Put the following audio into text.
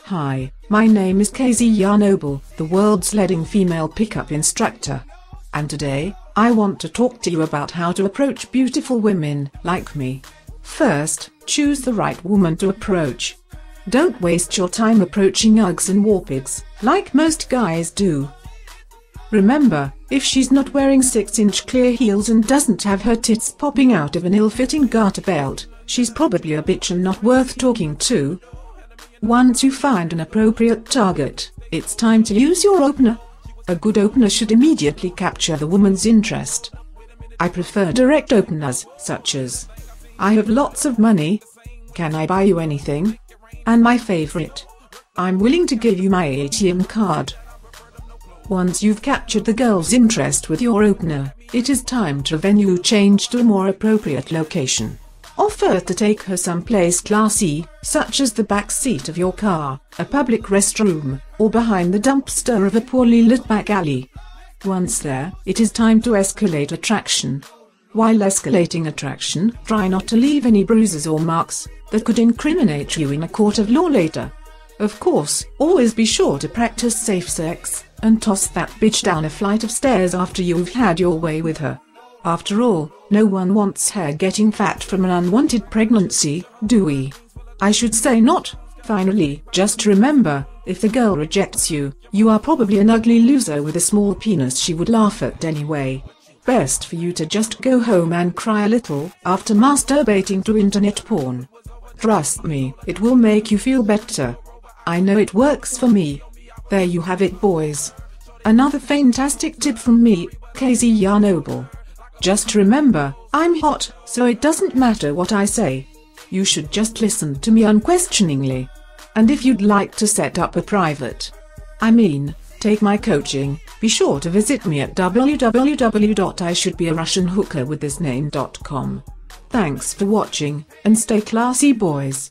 Hi, my name is Kezia Noble, the world's leading female pickup instructor. And today, I want to talk to you about how to approach beautiful women like me. First, choose the right woman to approach. Don't waste your time approaching Uggs and Warpigs, like most guys do. Remember, if she's not wearing 6-inch clear heels and doesn't have her tits popping out of an ill-fitting garter belt, she's probably a bitch and not worth talking to. Once you find an appropriate target, it's time to use your opener. A good opener should immediately capture the woman's interest. I prefer direct openers, such as, "I have lots of money. Can I buy you anything?" And my favorite, "I'm willing to give you my ATM card." Once you've captured the girl's interest with your opener, it is time to venue change to a more appropriate location. Offer to take her someplace classy, such as the back seat of your car, a public restroom, or behind the dumpster of a poorly lit back alley. Once there, it is time to escalate attraction. While escalating attraction, try not to leave any bruises or marks that could incriminate you in a court of law later. Of course, always be sure to practice safe sex, and toss that bitch down a flight of stairs after you've had your way with her. After all, no one wants hair getting fat from an unwanted pregnancy, do we? I should say not. Finally, just remember, if the girl rejects you, you are probably an ugly loser with a small penis she would laugh at anyway. Best for you to just go home and cry a little after masturbating to internet porn. Trust me, it will make you feel better. I know it works for me. There you have it, boys. Another fantastic tip from me, Kezia Noble. Just remember, I'm hot, so it doesn't matter what I say. You should just listen to me unquestioningly. And if you'd like to set up a take my coaching, be sure to visit me at www.ishouldbearussianhookerwithisname.com. Thanks for watching, and stay classy, boys.